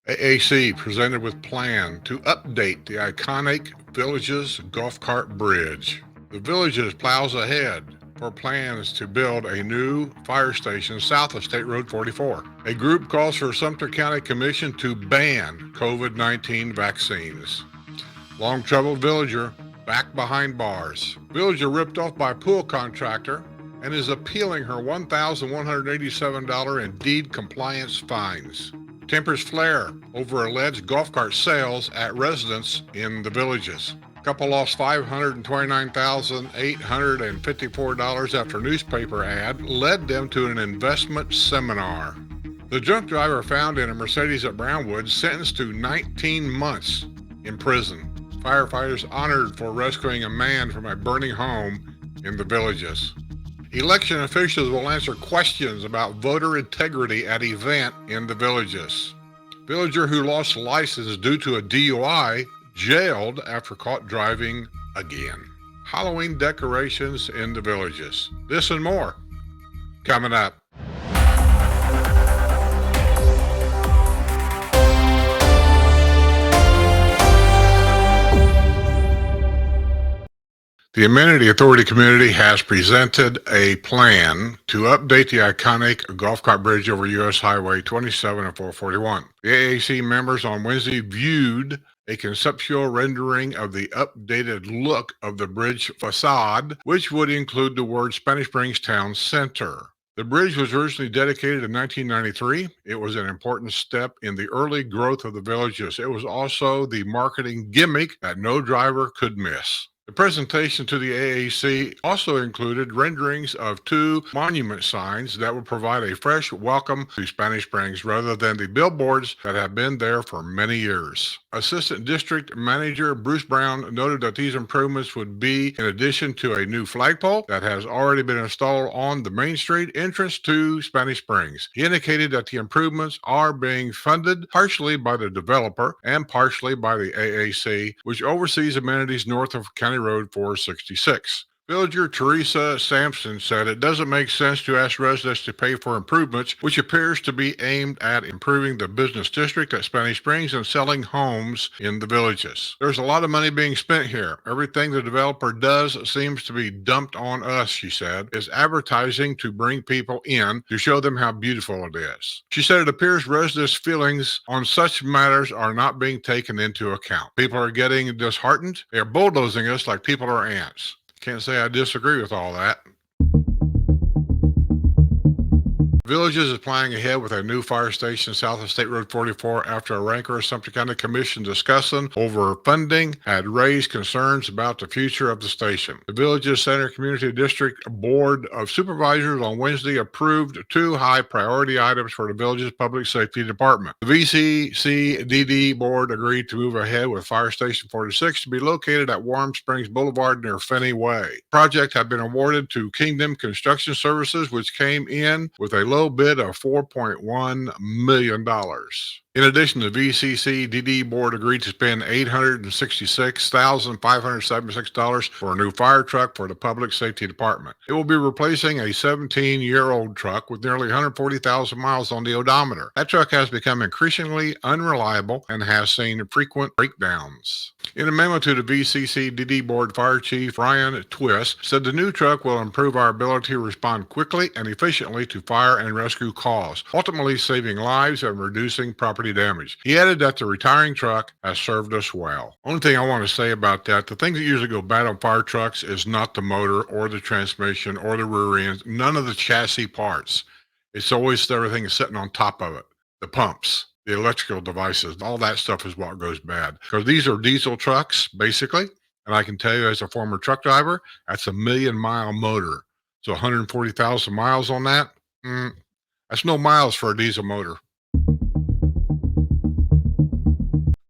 AAC presented with plan to update the iconic Villages Golf Cart Bridge. The Villages plows ahead for plans to build a new fire station south of State Road 44. A group calls for Sumter County Commission to ban COVID-19 vaccines. Long troubled villager back behind bars. Villager ripped off by pool contractor and is appealing her $1,187 in deed compliance fines. Tempers flare over alleged golf cart sales at residents in the Villages. Couple lost $529,854 after newspaper ad led them to an investment seminar. The drunk driver found in a Mercedes at Brownwood sentenced to 19 months in prison. Firefighters honored for rescuing a man from a burning home in the Villages. Election officials will answer questions about voter integrity at event in the Villages. Villager who lost license due to a DUI jailed after caught driving again. Halloween decorations in the Villages. This and more coming up. The Amenity Authority community has presented a plan to update the iconic golf cart bridge over U.S. Highway 27 and 441. The AAC members on Wednesday viewed a conceptual rendering of the updated look of the bridge facade, which would include the word Spanish Springs Town Center. The bridge was originally dedicated in 1993. It was an important step in the early growth of the Villages. It was also the marketing gimmick that no driver could miss. The presentation to the AAC also included renderings of two monument signs that would provide a fresh welcome to Spanish Springs rather than the billboards that have been there for many years. Assistant District Manager Bruce Brown noted that these improvements would be in addition to a new flagpole that has already been installed on the Main Street entrance to Spanish Springs. He indicated that the improvements are being funded partially by the developer and partially by the AAC, which oversees amenities north of County Road 466. Villager Teresa Sampson said it doesn't make sense to ask residents to pay for improvements, which appears to be aimed at improving the business district at Spanish Springs and selling homes in the Villages. There's a lot of money being spent here. Everything the developer does seems to be dumped on us, she said. It's advertising to bring people in to show them how beautiful it is. She said it appears residents' feelings on such matters are not being taken into account. People are getting disheartened. They're bulldozing us like people are ants. Can't say I disagree with all that. Villages is planning ahead with a new fire station south of State Road 44 after a rancorous Sumter County Commission discussing over funding had raised concerns about the future of the station. The Villages Center Community District Board of Supervisors on Wednesday approved two high priority items for the Villages Public Safety Department. The VCCDD Board agreed to move ahead with Fire Station 46 to be located at Warm Springs Boulevard near Finney Way. The project had been awarded to Kingdom Construction Services, which came in with a low bid of $4.1 million. In addition, the VCCDD board agreed to spend $866,576 for a new fire truck for the Public Safety Department. It will be replacing a 17-year-old truck with nearly 140,000 miles on the odometer. That truck has become increasingly unreliable and has seen frequent breakdowns. In a memo to the VCCDD board, Fire Chief Ryan Twist said the new truck will improve our ability to respond quickly and efficiently to fire and rescue calls, ultimately saving lives and reducing property damage. He added that the retiring truck has served us well. Only thing I want to say about that, the things that usually go bad on fire trucks is not the motor or the transmission or the rear end, none of the chassis parts. It's always everything is sitting on top of it. The pumps, the electrical devices, all that stuff is what goes bad. Because these are diesel trucks, basically. And I can tell you as a former truck driver, that's a 1,000,000-mile motor. So 140,000 miles on that, that's no miles for a diesel motor.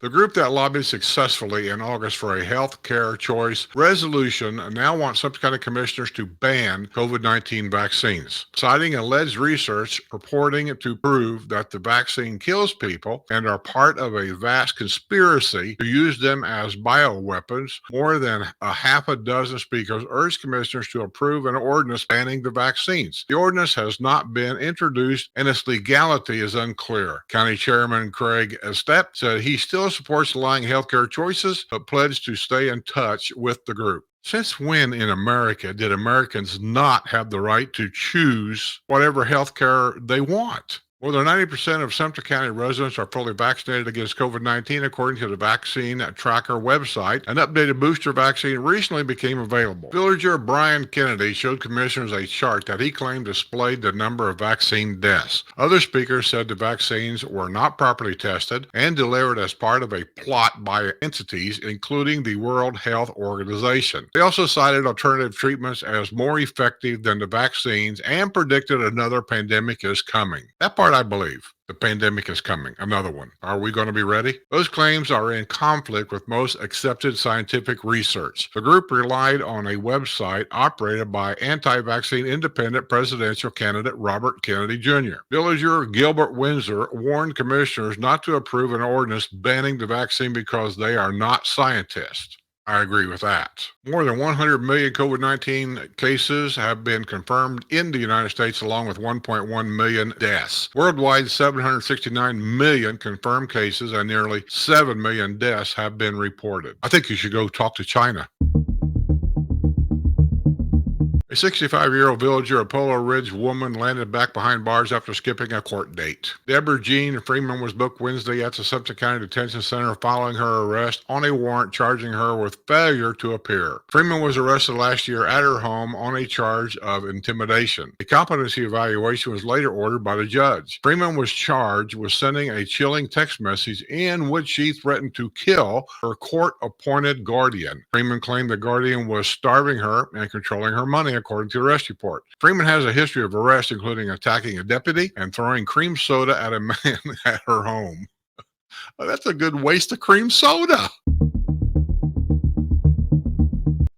The group that lobbied successfully in August for a health care choice resolution now wants some kind of commissioners to ban COVID-19 vaccines, citing alleged research purporting to prove that the vaccine kills people and are part of a vast conspiracy to use them as bioweapons. More than a half a dozen speakers urged commissioners to approve an ordinance banning the vaccines. The ordinance has not been introduced and its legality is unclear. County Chairman Craig Estep said he still supports allowing healthcare choices, but pledged to stay in touch with the group. Since when in America did Americans not have the right to choose whatever healthcare they want? More than 90% of Sumter County residents are fully vaccinated against COVID-19, according to the Vaccine Tracker website. An updated booster vaccine recently became available. Villager Brian Kennedy showed commissioners a chart that he claimed displayed the number of vaccine deaths. Other speakers said the vaccines were not properly tested and delivered as part of a plot by entities, including the World Health Organization. They also cited alternative treatments as more effective than the vaccines and predicted another pandemic is coming. That part I believe. The pandemic is coming. Another one. Are we going to be ready? Those claims are in conflict with most accepted scientific research. The group relied on a website operated by anti-vaccine independent presidential candidate Robert Kennedy Jr. Villager Gilbert Windsor warned commissioners not to approve an ordinance banning the vaccine because they are not scientists. I agree with that. More than 100 million COVID-19 cases have been confirmed in the United States, along with 1.1 million deaths. Worldwide, 769 million confirmed cases and nearly 7 million deaths have been reported. I think you should go talk to China. A 65-year-old villager of Polo Ridge woman landed back behind bars after skipping a court date. Deborah Jean Freeman was booked Wednesday at the Sumter County Detention Center following her arrest on a warrant charging her with failure to appear. Freeman was arrested last year at her home on a charge of intimidation. A competency evaluation was later ordered by the judge. Freeman was charged with sending a chilling text message in which she threatened to kill her court-appointed guardian. Freeman claimed the guardian was starving her and controlling her money, according to the arrest report. Freeman has a history of arrests, including attacking a deputy and throwing cream soda at a man at her home. That's a good waste of cream soda.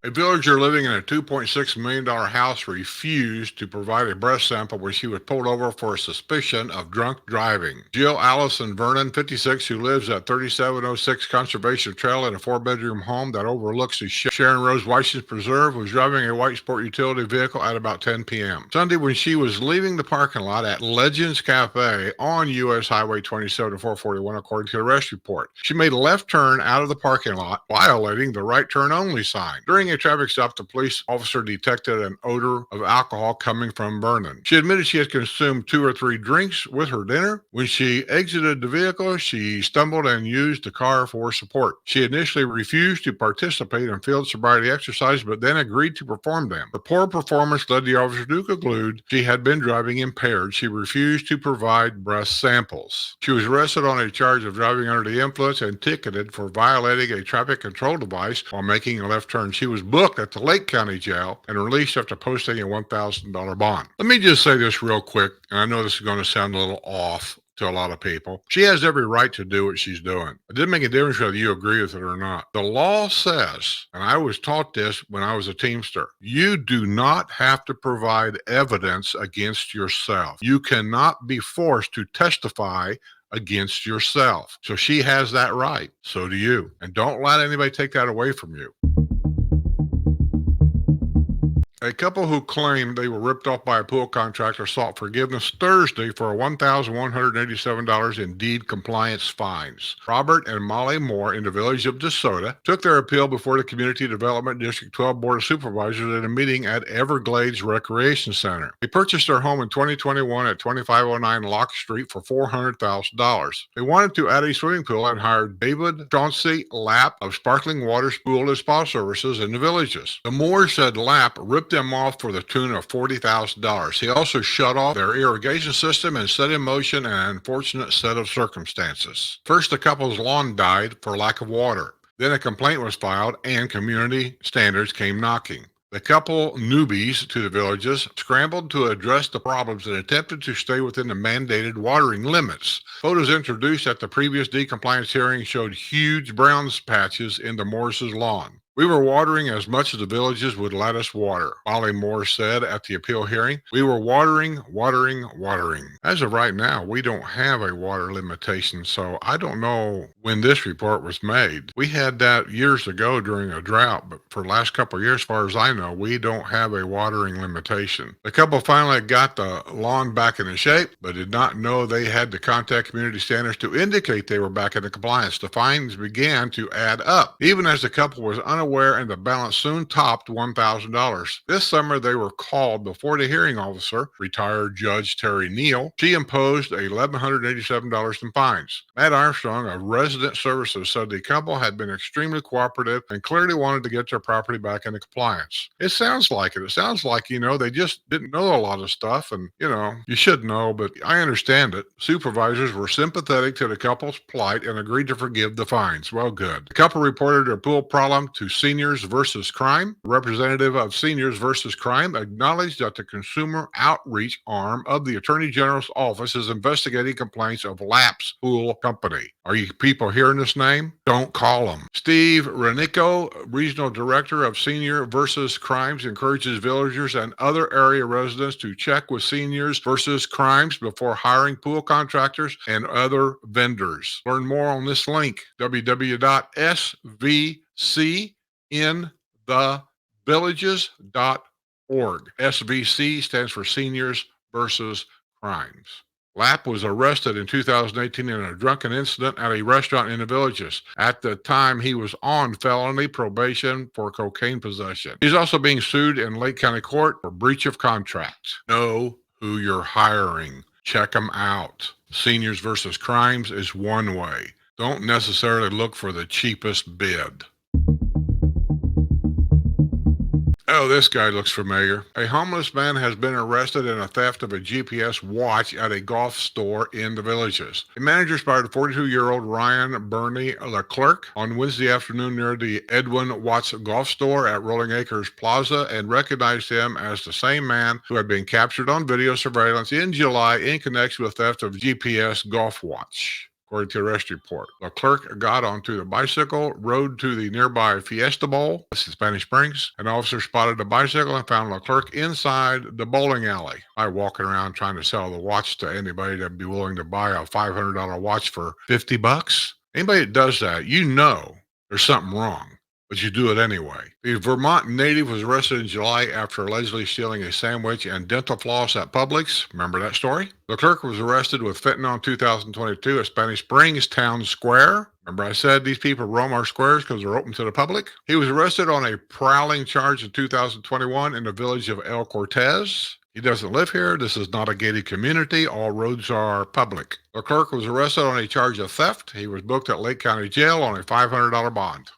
A villager living in a $2.6 million house refused to provide a breath sample when she was pulled over for suspicion of drunk driving. Jill Allison Vernon, 56, who lives at 3706 Conservation Trail in a 4-bedroom home that overlooks the Sharon Rose Washington Preserve, was driving a white sport utility vehicle at about 10 p.m. Sunday, when she was leaving the parking lot at Legends Cafe on U.S. Highway 27 to 441, according to the arrest report. She made a left turn out of the parking lot, violating the right turn only sign. During a traffic stop, the police officer detected an odor of alcohol coming from Vernon. She admitted she had consumed 2 or 3 drinks with her dinner. When she exited the vehicle, she stumbled and used the car for support. She initially refused to participate in field sobriety exercises, but then agreed to perform them. The poor performance led the officer to conclude she had been driving impaired. She refused to provide breath samples. She was arrested on a charge of driving under the influence and ticketed for violating a traffic control device while making a left turn. She was booked at the Lake County Jail and released after posting a $1,000 bond. Let me just say this real quick, and I know this is going to sound a little off to a lot of people. She has every right to do what she's doing. It didn't make a difference whether you agree with it or not. The law says, and I was taught this when I was a Teamster, you do not have to provide evidence against yourself. You cannot be forced to testify against yourself. So she has that right. So do you. And don't let anybody take that away from you. A couple who claimed they were ripped off by a pool contractor sought forgiveness Thursday for $1,187 in deed compliance fines. Robert and Molly Moore in the village of DeSoto took their appeal before the Community Development District 12 Board of Supervisors at a meeting at Everglades Recreation Center. They purchased their home in 2021 at 2509 Locke Street for $400,000. They wanted to add a swimming pool and hired David Chauncey Lapp of Sparkling Water Pool and Spa Services in the villages. The Moore said Lapp ripped them off for the tune of $40,000. He also shut off their irrigation system and set in motion an unfortunate set of circumstances. First, the couple's lawn died for lack of water. Then a complaint was filed and community standards came knocking. The couple, newbies to the villages, scrambled to address the problems and attempted to stay within the mandated watering limits. Photos introduced at the previous decompliance hearing showed huge brown patches in the Morris's lawn. We were watering as much as the villages would let us water, Molly Moore said at the appeal hearing. We were watering, watering, watering. As of right now, we don't have a water limitation, so I don't know when this report was made. We had that years ago during a drought, but for the last couple of years, as far as I know, we don't have a watering limitation. The couple finally got the lawn back into shape, but did not know they had to contact community standards to indicate they were back into compliance. The fines began to add up, even as the couple was unaware and the balance soon topped $1,000. This summer, they were called before the hearing officer, retired Judge Terry Neal. She imposed $1,187 in fines. Matt Armstrong of Resident Services said the couple had been extremely cooperative and clearly wanted to get their property back into compliance. It sounds like it. It sounds like, they just didn't know a lot of stuff, and, you should know, but I understand it. Supervisors were sympathetic to the couple's plight and agreed to forgive the fines. Well, good. The couple reported their pool problem to Seniors versus Crime. The representative of Seniors versus Crime acknowledged that the consumer outreach arm of the Attorney General's office is investigating complaints of Lapse Pool Company. Are you people hearing this name? Don't call them. Steve Renico, Regional Director of Senior versus Crimes, encourages villagers and other area residents to check with Seniors versus Crimes before hiring pool contractors and other vendors. Learn more on this link, www.svcinthevillages.org. SVC stands for Seniors versus Crimes. Lapp was arrested in 2018 in a drunken incident at a restaurant in the Villages. At the time, he was on felony probation for cocaine possession. He's also being sued in Lake County Court for breach of contract. Know who you're hiring. Check them out. Seniors versus Crimes is one way. Don't necessarily look for the cheapest bid. Oh, this guy looks familiar. A homeless man has been arrested in a theft of a GPS watch at a golf store in the Villages. A manager spotted 42-year-old Ryan Bernie Leclerc on Wednesday afternoon near the Edwin Watts golf store at Rolling Acres Plaza and recognized him as the same man who had been captured on video surveillance in July in connection with theft of GPS golf watch. According to the arrest report, Leclerc got onto the bicycle, rode to the nearby Fiesta Bowl, that's in Spanish Springs. An officer spotted the bicycle and found Leclerc inside the bowling alley. I walking around trying to sell the watch to anybody that'd be willing to buy a $500 watch for $50. Anybody that does that, there's something wrong, but you do it anyway. The Vermont native was arrested in July after allegedly stealing a sandwich and dental floss at Publix. Remember that story? Leclerc was arrested with fentanyl in 2022 at Spanish Springs Town Square. Remember I said these people roam our squares because they're open to the public? He was arrested on a prowling charge in 2021 in the village of El Cortez. He doesn't live here. This is not a gated community. All roads are public. Leclerc was arrested on a charge of theft. He was booked at Lake County Jail on a $500 bond.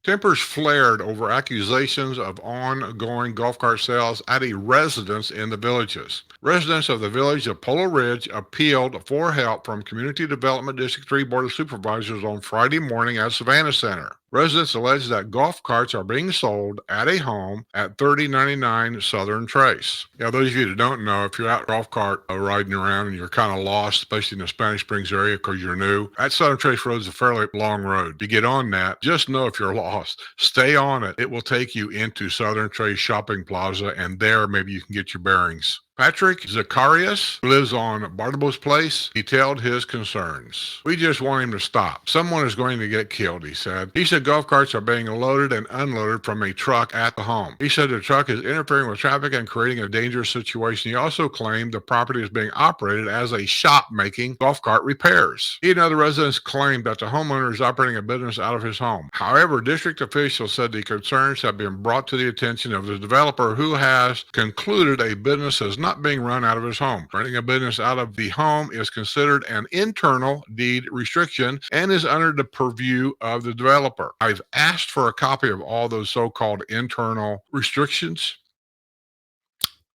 Tempers flared over accusations of ongoing golf cart sales at a residence in the Villages. Residents of the village of Polo Ridge appealed for help from Community Development District 3 Board of Supervisors on Friday morning at Savannah Center. Residents allege that golf carts are being sold at a home at 3099 Southern Trace. Now, those of you that don't know, if you're out golf cart riding around and you're kind of lost, especially in the Spanish Springs area because you're new, that Southern Trace Road is a fairly long road. You get on that, just know if you're lost, stay on it. It will take you into Southern Trace Shopping Plaza, and there maybe you can get your bearings. Patrick Zacharias, who lives on Barnabas Place, detailed his concerns. We just want him to stop. Someone is going to get killed, he said. He said golf carts are being loaded and unloaded from a truck at the home. He said the truck is interfering with traffic and creating a dangerous situation. He also claimed the property is being operated as a shop making golf cart repairs. He and other residents claimed that the homeowner is operating a business out of his home. However, district officials said the concerns have been brought to the attention of the developer, who has concluded a business is not being run out of his home. Running a business out of the home is considered an internal deed restriction and is under the purview of the developer. I've asked for a copy of all those so-called internal restrictions.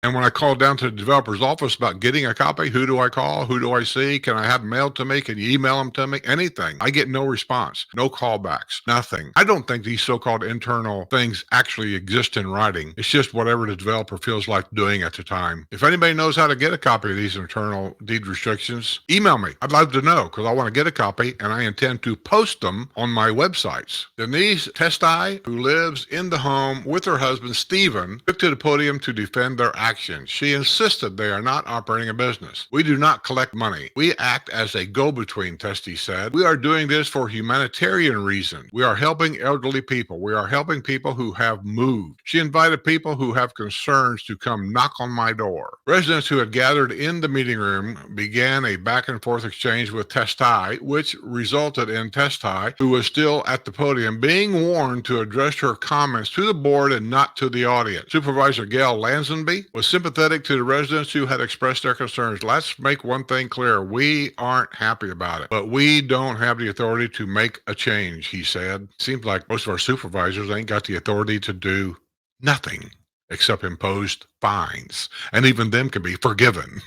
And when I called down to the developer's office about getting a copy, who do I call? Who do I see? Can I have them mailed to me? Can you email them to me? Anything. I get no response, no callbacks, nothing. I don't think these so-called internal things actually exist in writing. It's just whatever the developer feels like doing at the time. If anybody knows how to get a copy of these internal deed restrictions, email me. I'd love to know because I want to get a copy and I intend to post them on my websites. Denise Testi, who lives in the home with her husband, Stephen, took to the podium to defend their actions. She insisted they are not operating a business. We do not collect money. We act as a go-between, Testi said. We are doing this for humanitarian reasons. We are helping elderly people. We are helping people who have moved. She invited people who have concerns to come knock on my door. Residents who had gathered in the meeting room began a back-and-forth exchange with Testi, which resulted in Testi, who was still at the podium, being warned to address her comments to the board and not to the audience. Supervisor Gail Lansonby was sympathetic to the residents who had expressed their concerns. Let's make one thing clear. We aren't happy about it, but we don't have the authority to make a change, he said. Seems like most of our supervisors ain't got the authority to do nothing except impose fines, and even them can be forgiven.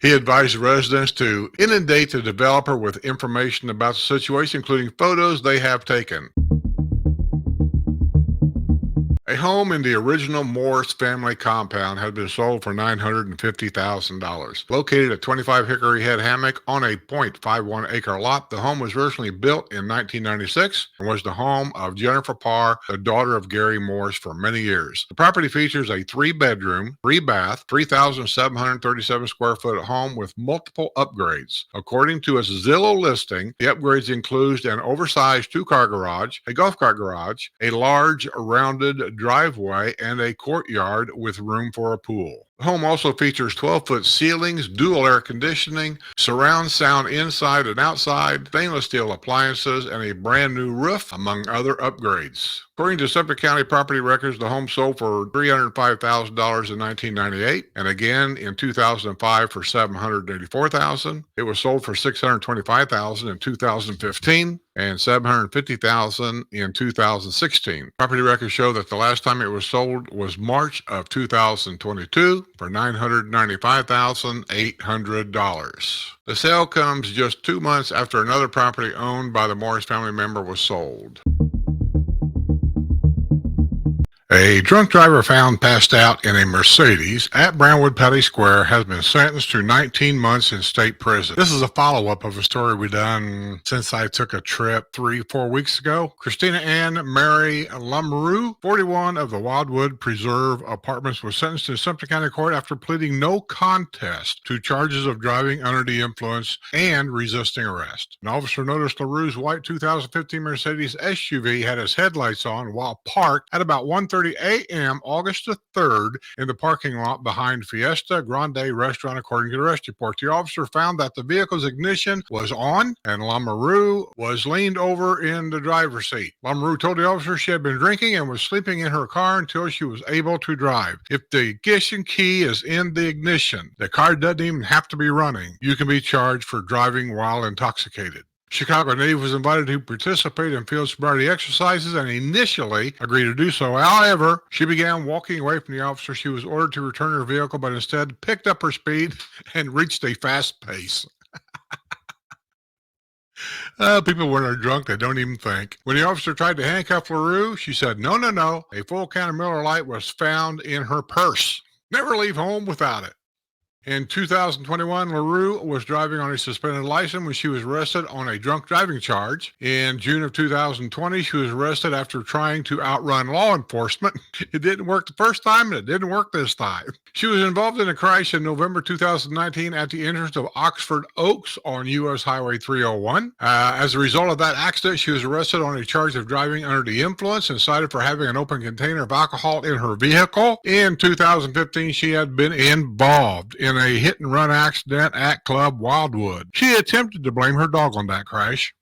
He advised residents to inundate the developer with information about the situation, including photos they have taken. A home in the original Morris family compound had been sold for $950,000. Located at 25 Hickory Head Hammock on a .51 acre lot, the home was originally built in 1996 and was the home of Jennifer Parr, the daughter of Gary Morris, for many years. The property features a 3-bedroom, 3-bath, 3,737 square foot home with multiple upgrades. According to its Zillow listing, the upgrades include an oversized 2-car garage, a golf cart garage, a large rounded driveway, and a courtyard with room for a pool. The home also features 12-foot ceilings, dual air conditioning, surround sound inside and outside, stainless steel appliances, and a brand new roof, among other upgrades. According to Sumter County property records, the home sold for $305,000 in 1998, and again in 2005 for $784,000. It was sold for $625,000 in 2015 and $750,000 in 2016. Property records show that the last time it was sold was March of 2022 for $995,800. The sale comes just 2 months after another property owned by the Morris family member was sold. A drunk driver found passed out in a Mercedes at Brownwood Petty Square has been sentenced to 19 months in state prison. This is a follow-up of a story we done since I took a trip 3-4 weeks ago. Christina Ann Mary Lamoureux, 41 of the Wildwood Preserve Apartments, was sentenced in Sumter County Court after pleading no contest to charges of driving under the influence and resisting arrest. An officer noticed LaRue's white 2015 Mercedes SUV had its headlights on while parked at about 1:30 a.m. August the 3rd in the parking lot behind Fiesta Grande restaurant, according to the arrest report. The officer found that the vehicle's ignition was on and Lamoureux was leaned over in the driver's seat. Lamoureux told the officer she had been drinking and was sleeping in her car until she was able to drive. If the ignition key is in the ignition, the car doesn't even have to be running. You can be charged for driving while intoxicated. Chicago native was invited to participate in field sobriety exercises and initially agreed to do so. However, she began walking away from the officer. She was ordered to return her vehicle, but instead picked up her speed and reached a fast pace. People when they're drunk, they don't even think. When the officer tried to handcuff LaRue, she said, no. A full can of Miller Lite was found in her purse. Never leave home without it. In 2021, LaRue was driving on a suspended license when she was arrested on a drunk driving charge. In June of 2020, she was arrested after trying to outrun law enforcement. It didn't work the first time, and it didn't work this time. She was involved in a crash in November 2019 at the entrance of Oxford Oaks on U.S. Highway 301. As a result of that accident, she was arrested on a charge of driving under the influence and cited for having an open container of alcohol in her vehicle. In 2015, she had been involved in a hit-and-run accident at Club Wildwood. She attempted to blame her dog on that crash.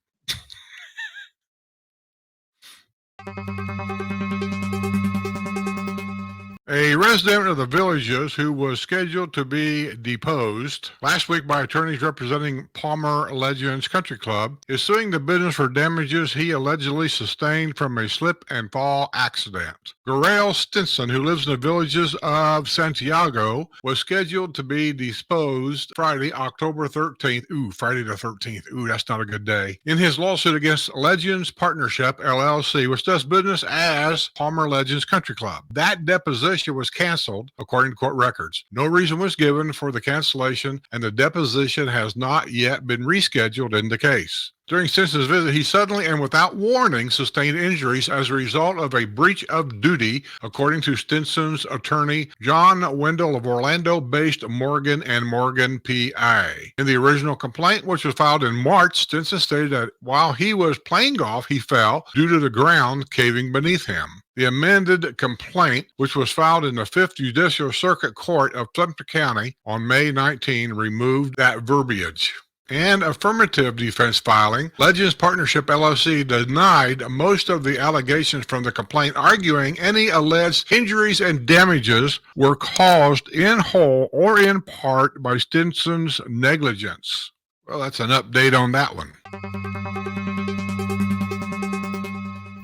A resident of the Villages who was scheduled to be deposed last week by attorneys representing Palmer Legends Country Club is suing the business for damages he allegedly sustained from a slip and fall accident. Garael Stinson, who lives in the Villages of Santiago, was scheduled to be deposed Friday, October 13th. Friday the 13th. That's not a good day. In his lawsuit against Legends Partnership, LLC, which does business as Palmer Legends Country Club. That deposition was canceled, according to court records. No reason was given for the cancellation, and the deposition has not yet been rescheduled in the case. During Stinson's visit, he suddenly and without warning sustained injuries as a result of a breach of duty, according to Stinson's attorney, John Wendell of Orlando-based Morgan & Morgan, PA. In the original complaint, which was filed in March, Stinson stated that while he was playing golf, he fell due to the ground caving beneath him. The amended complaint, which was filed in the 5th Judicial Circuit Court of Sumter County on May 19, removed that verbiage. And affirmative defense filing, Legends Partnership LLC denied most of the allegations from the complaint, arguing any alleged injuries and damages were caused in whole or in part by Stinson's negligence. Well, that's an update on that one.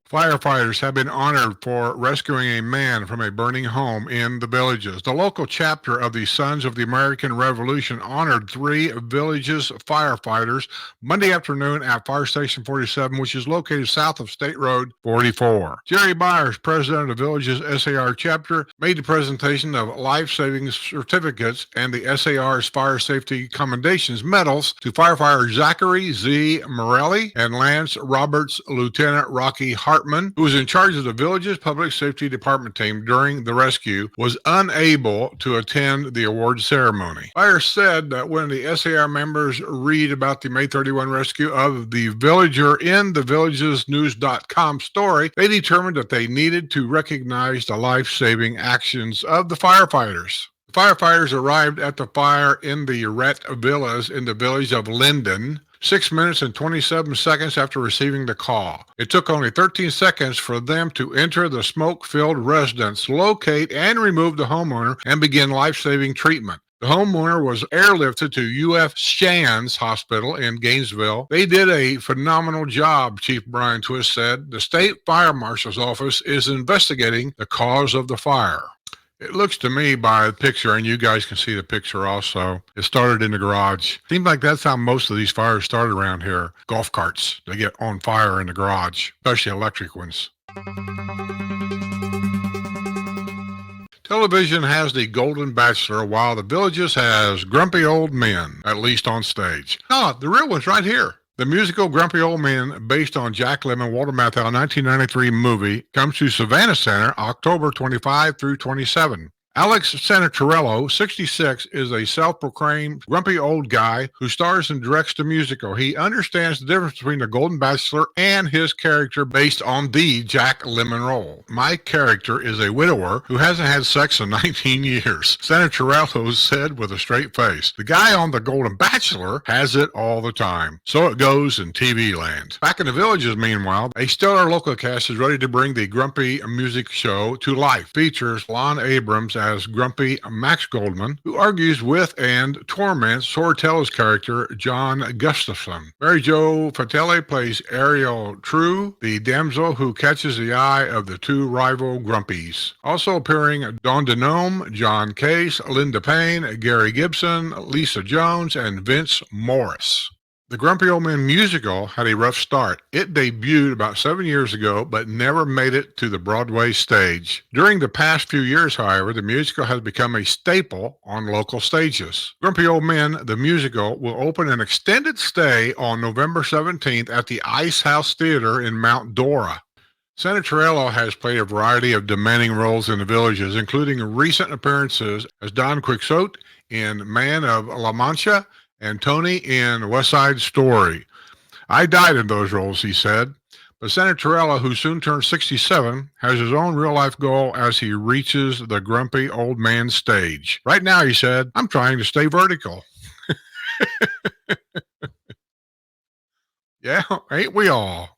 Firefighters have been honored for rescuing a man from a burning home in the Villages. The local chapter of the Sons of the American Revolution honored 3 Villages firefighters Monday afternoon at Fire Station 47, which is located south of State Road 44. Jerry Byers, president of the Villages SAR chapter, made the presentation of life-saving certificates and the SAR's Fire Safety Commendations medals to firefighter Zachary Z. Morelli and Lance Roberts, Lieutenant Rocky Hartman, who was in charge of the Villages Public Safety Department team during the rescue, was unable to attend the award ceremony. Fire said that when the SAR members read about the May 31 rescue of the villager in the villagesnews.com story, they determined that they needed to recognize the life-saving actions of the firefighters. Firefighters arrived at the fire in the Rhett Villas in the village of Linden 6 minutes and 27 seconds after receiving the call. It took only 13 seconds for them to enter the smoke-filled residence, locate and remove the homeowner, and begin life-saving treatment. The homeowner was airlifted to UF Shands Hospital in Gainesville. They did a phenomenal job, Chief Brian Twist said. The state fire marshal's office is investigating the cause of the fire. It looks to me by the picture, and you guys can see the picture also, it started in the garage. Seems like that's how most of these fires start around here. Golf carts, they get on fire in the garage, especially electric ones. Television has the Golden Bachelor, while the Villages has Grumpy Old Men, at least on stage. The real one's right here. The musical Grumpy Old Men, based on Jack Lemmon, Walter Matthau 1993 movie, comes to Savannah Center October 25 through 27. Alex Santorello, 66, is a self-proclaimed grumpy old guy who stars and directs the musical. He understands the difference between the Golden Bachelor and his character based on the Jack Lemmon role. My character is a widower who hasn't had sex in 19 years, Santorello said with a straight face. The guy on the Golden Bachelor has it all the time. So it goes in TV land. Back in the Villages, meanwhile, a stellar local cast is ready to bring the Grumpy music show to life. Features Lon Abrams as grumpy Max Goldman, who argues with and torments Sorrello's character, John Gustafson. Mary Jo Fatele plays Ariel True, the damsel who catches the eye of the 2 rival grumpies. Also appearing Dawn Denome, John Case, Linda Payne, Gary Gibson, Lisa Jones, and Vince Morris. The Grumpy Old Men musical had a rough start. It debuted about 7 years ago, but never made it to the Broadway stage. During the past few years, however, the musical has become a staple on local stages. Grumpy Old Men, the musical, will open an extended stay on November 17th at the Ice House Theater in Mount Dora. Santorello has played a variety of demanding roles in the Villages, including recent appearances as Don Quixote in Man of La Mancha and Tony in West Side Story. I died in those roles, he said. But Santorello, who soon turns 67, has his own real-life goal as he reaches the grumpy old man stage. Right now, he said, I'm trying to stay vertical. Yeah, ain't we all?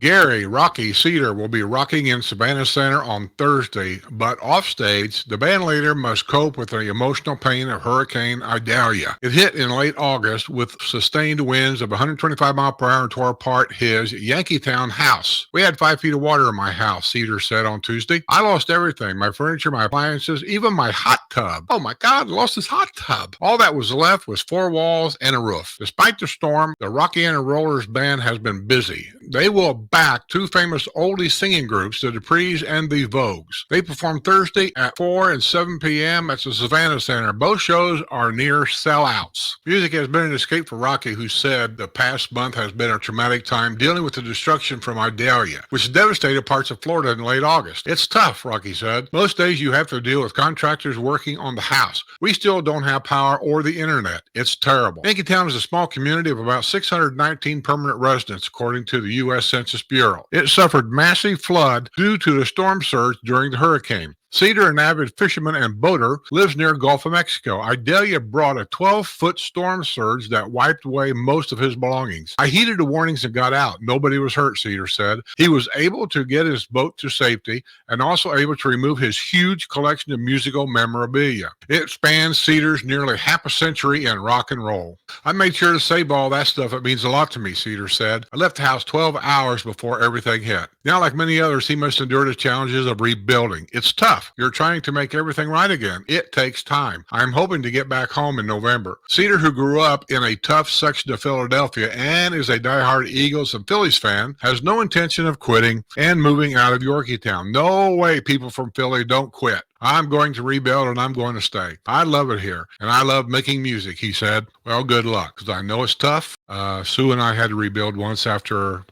Gary, Rocky, Cedar will be rocking in Savannah Center on Thursday, but offstage, the band leader must cope with the emotional pain of Hurricane Idalia. It hit in late August with sustained winds of 125 miles per hour and tore apart his Yankeetown house. We had 5 feet of water in my house, Cedar said on Tuesday. I lost everything, my furniture, my appliances, even my hot tub. Oh my God, lost his hot tub. All that was left was 4 walls and a roof. Despite the storm, the Rocky and Rollers band has been busy. They will back 2 famous oldie singing groups, the Duprees and the Vogues. They perform Thursday at 4 and 7 p.m. at the Savannah Center. Both shows are near sellouts. Music has been an escape for Rocky, who said the past month has been a traumatic time dealing with the destruction from Idalia, which devastated parts of Florida in late August. It's tough, Rocky said. Most days you have to deal with contractors working on the house. We still don't have power or the internet. It's terrible. Yankeetown is a small community of about 619 permanent residents, according to the U.S. Census Bureau. It suffered massive flood due to the storm surge during the hurricane. Cedar, an avid fisherman and boater, lives near Gulf of Mexico. Idalia brought a 12-foot storm surge that wiped away most of his belongings. I heeded the warnings and got out. Nobody was hurt, Cedar said. He was able to get his boat to safety and also able to remove his huge collection of musical memorabilia. It spans Cedar's nearly half a century in rock and roll. I made sure to save all that stuff. It means a lot to me, Cedar said. I left the house 12 hours before everything hit. Now, like many others, he must endure the challenges of rebuilding. It's tough. You're trying to make everything right again. It takes time. I'm hoping to get back home in November. Cedar, who grew up in a tough section of Philadelphia and is a diehard Eagles and Phillies fan, has no intention of quitting and moving out of Yorkietown. No way, people from Philly, don't quit. I'm going to rebuild and I'm going to stay. I love it here and I love making music, he said. Well, good luck, because I know it's tough. Sue and I had to rebuild once after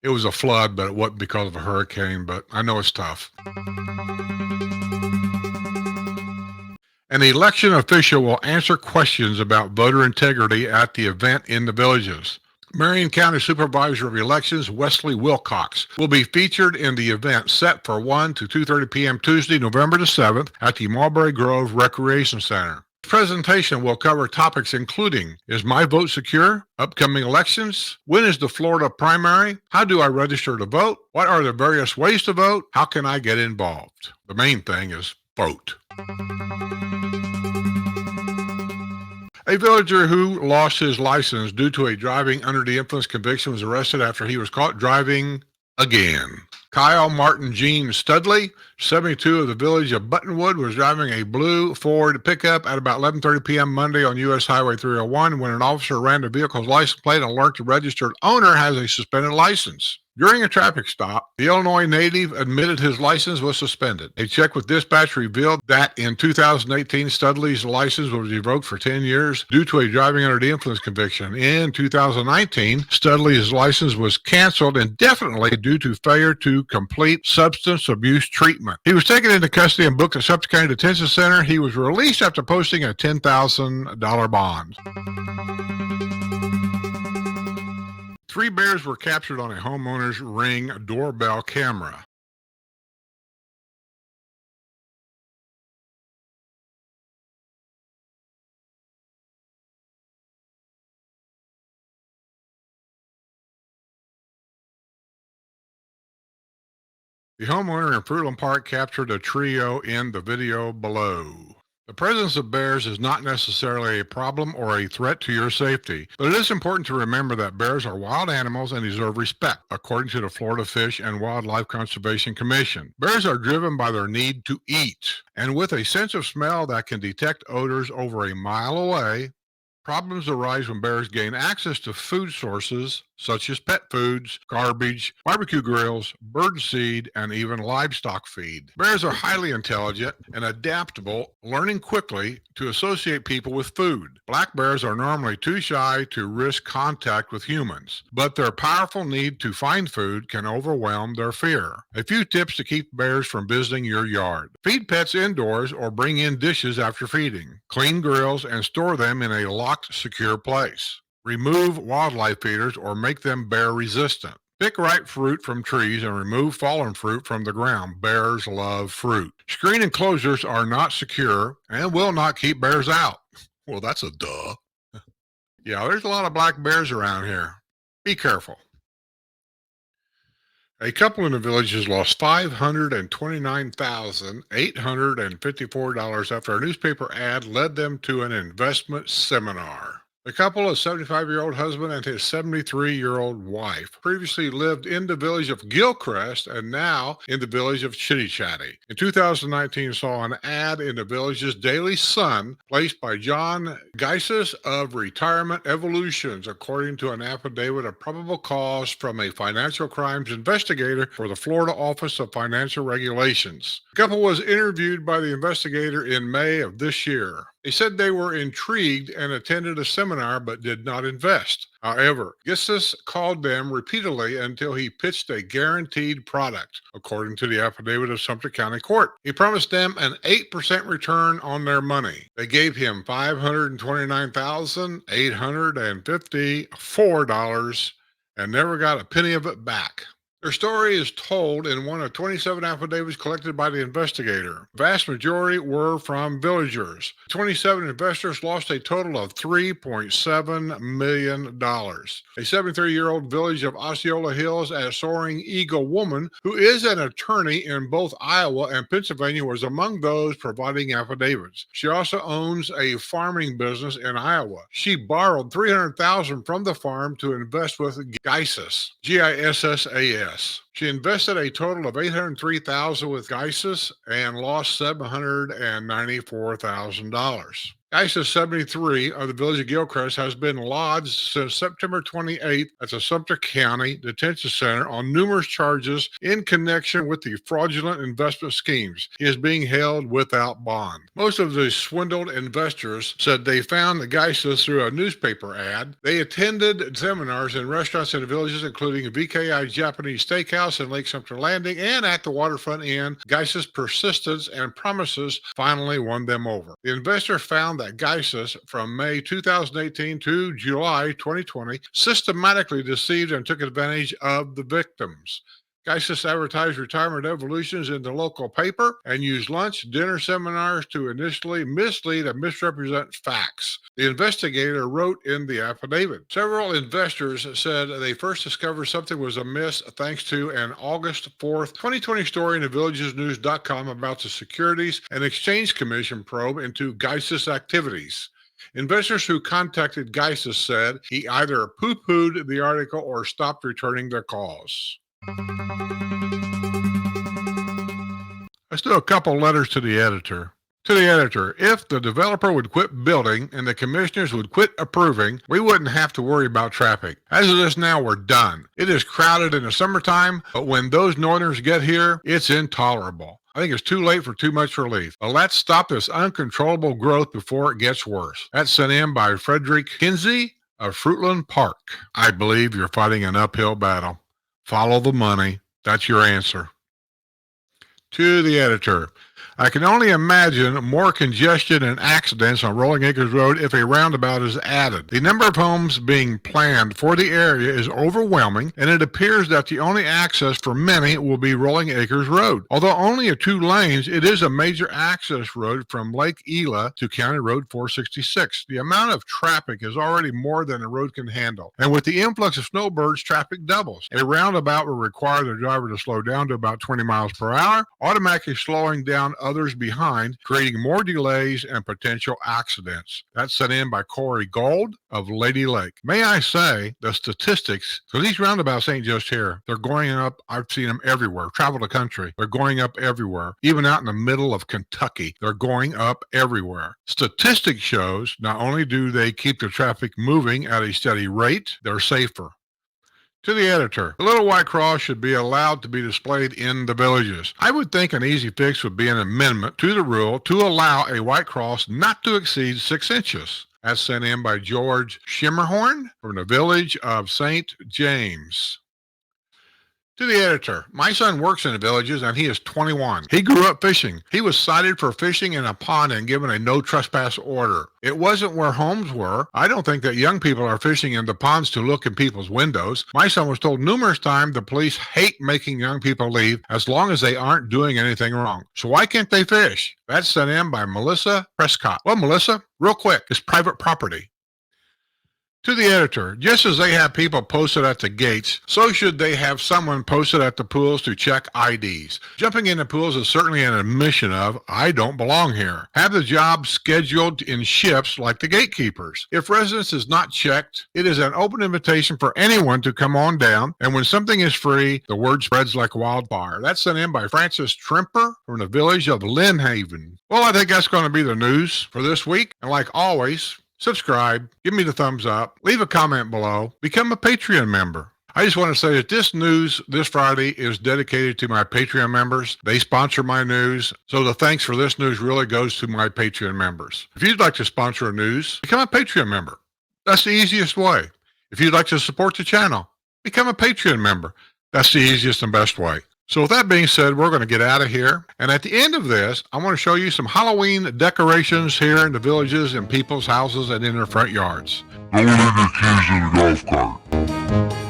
it was a flood, but it wasn't because of a hurricane, but I know it's tough. An election official will answer questions about voter integrity at the event in the Villages. Marion County Supervisor of Elections Wesley Wilcox will be featured in the event set for 1 to 2:30 p.m. Tuesday, November the 7th at the Mulberry Grove Recreation Center. The presentation will cover topics including: is my vote secure? Upcoming elections? When is the Florida primary? How do I register to vote? What are the various ways to vote? How can I get involved? The main thing is vote. A villager who lost his license due to a driving under the influence conviction was arrested after he was caught driving again. Kyle Martin Jean Studley, 72, of the village of Buttonwood, was driving a blue Ford pickup at about 11:30 p.m. Monday on U.S. Highway 301 when an officer ran the vehicle's license plate and learned the registered owner has a suspended license. During a traffic stop, the Illinois native admitted his license was suspended. A check with dispatch revealed that in 2018, Studley's license was revoked for 10 years due to a driving under the influence conviction. In 2019, Studley's license was canceled indefinitely due to failure to complete substance abuse treatment. He was taken into custody and booked at Suffolk County Detention Center. He was released after posting a $10,000 bond. 3 bears were captured on a homeowner's Ring doorbell camera. The homeowner in Fruitland Park captured a trio in the video below. The presence of bears is not necessarily a problem or a threat to your safety, but it is important to remember that bears are wild animals and deserve respect, according to the Florida Fish and Wildlife Conservation Commission. Bears are driven by their need to eat, and with a sense of smell that can detect odors over a mile away, problems arise when bears gain access to food sources such as pet foods, garbage, barbecue grills, bird seed, and even livestock feed. Bears are highly intelligent and adaptable, learning quickly to associate people with food. Black bears are normally too shy to risk contact with humans, but their powerful need to find food can overwhelm their fear. A few tips to keep bears from visiting your yard. Feed pets indoors or bring in dishes after feeding. Clean grills and store them in a locked, secure place. Remove wildlife feeders or make them bear resistant. Pick ripe fruit from trees and remove fallen fruit from the ground. Bears love fruit. Screen enclosures are not secure and will not keep bears out. Well, that's a duh. Yeah, there's a lot of black bears around here. Be careful. A couple in the village has lost $529,854 after a newspaper ad led them to an investment seminar. The couple, a 75-year-old husband and his 73-year-old wife, previously lived in the village of Gilcrest and now in the village of Chitty Chatty. In 2019, saw an ad in the village's Daily Sun placed by John Geises of Retirement Evolutions, according to an affidavit of probable cause from a financial crimes investigator for the Florida Office of Financial Regulations. The couple was interviewed by the investigator in May of this year. They said they were intrigued and attended a seminar but did not invest. However, Gissis called them repeatedly until he pitched a guaranteed product, according to the affidavit of Sumter County Court. He promised them an 8% return on their money. They gave him $529,854 and never got a penny of it back. Their story is told in one of 27 affidavits collected by the investigator. The vast majority were from villagers. 27 investors lost a total of $3.7 million. A 73-year-old village of Osceola Hills as Soaring Eagle woman, who is an attorney in both Iowa and Pennsylvania, was among those providing affidavits. She also owns a farming business in Iowa. She borrowed $300,000 from the farm to invest with Geises, Gissas. She invested a total of $803,000 with Geises and lost $794,000. Geises, 73, of the village of Gilcrest, has been lodged since September 28th at the Sumter County Detention Center on numerous charges in connection with the fraudulent investment schemes. He is being held without bond. Most of the swindled investors said they found the Geises through a newspaper ad. They attended seminars in restaurants in the villages, including VKI Japanese Steakhouse in Lake Sumter Landing and at the Waterfront Inn. Geises' persistence and promises finally won them over. The investor found that Geises, from May 2018 to July 2020, systematically deceived and took advantage of the victims. Geises advertised retirement evolutions in the local paper and used lunch, dinner, seminars to initially mislead and misrepresent facts. The investigator wrote in the affidavit. Several investors said they first discovered something was amiss thanks to an August 4th, 2020 story in the villagesnews.com about the Securities and Exchange Commission probe into Geises' activities. Investors who contacted Geises said he either poo-pooed the article or stopped returning their calls. Let's do a couple letters to the editor. To the editor, if the developer would quit building and the commissioners would quit approving, we wouldn't have to worry about traffic. As it is now, we're done. It is crowded in the summertime, but when those northerners get here, it's intolerable. I think it's too late for too much relief. But let's stop this uncontrollable growth before it gets worse. That's sent in by Frederick Kinsey of Fruitland Park. I believe you're fighting an uphill battle. Follow the money. That's your answer. To the editor, I can only imagine more congestion and accidents on Rolling Acres Road if a roundabout is added. The number of homes being planned for the area is overwhelming, and it appears that the only access for many will be Rolling Acres Road. Although only 2 lanes, it is a major access road from Lake Elah to County Road 466. The amount of traffic is already more than the road can handle, and with the influx of snowbirds, traffic doubles. A roundabout will require the driver to slow down to about 20 miles per hour, automatically slowing down others behind, creating more delays and potential accidents. That's sent in by Corey Gold of Lady Lake. May I say, the statistics, so these roundabouts ain't just here. They're going up. I've seen them everywhere. Travel the country. They're going up everywhere. Even out in the middle of Kentucky, they're going up everywhere. Statistics shows not only do they keep the traffic moving at a steady rate, they're safer. To the editor, the little white cross should be allowed to be displayed in the villages. I would think an easy fix would be an amendment to the rule to allow a white cross not to exceed 6 inches. That's sent in by George Shimmerhorn from the village of St. James. To the editor, my son works in the villages and he is 21. He grew up fishing. He was cited for fishing in a pond and given a no trespass order. It wasn't where homes were. I don't think that young people are fishing in the ponds to look in people's windows. My son was told numerous times the police hate making young people leave as long as they aren't doing anything wrong. So why can't they fish? That's sent in by Melissa Prescott. Well, Melissa, real quick, it's private property. To the editor, just as they have people posted at the gates, so should they have someone posted at the pools to check IDs. Jumping into pools is certainly an admission of, I don't belong here. Have the job scheduled in shifts like the gatekeepers. If residence is not checked, it is an open invitation for anyone to come on down, and when something is free, the word spreads like wildfire. That's sent in by Francis Trimper from the village of Lynn Haven. Well, I think that's going to be the news for this week, and like always, subscribe, give me the thumbs up, leave a comment below, become a Patreon member. I just want to say that this news this Friday is dedicated to my Patreon members. They sponsor my news, so the thanks for this news really goes to my Patreon members. If you'd like to sponsor a news, become a Patreon member. That's the easiest way. If you'd like to support the channel, become a Patreon member. That's the easiest and best way. So with that being said, we're going to get out of here. And at the end of this, I want to show you some Halloween decorations here in the villages and people's houses and in their front yards. Don't leave your keys in the golf cart.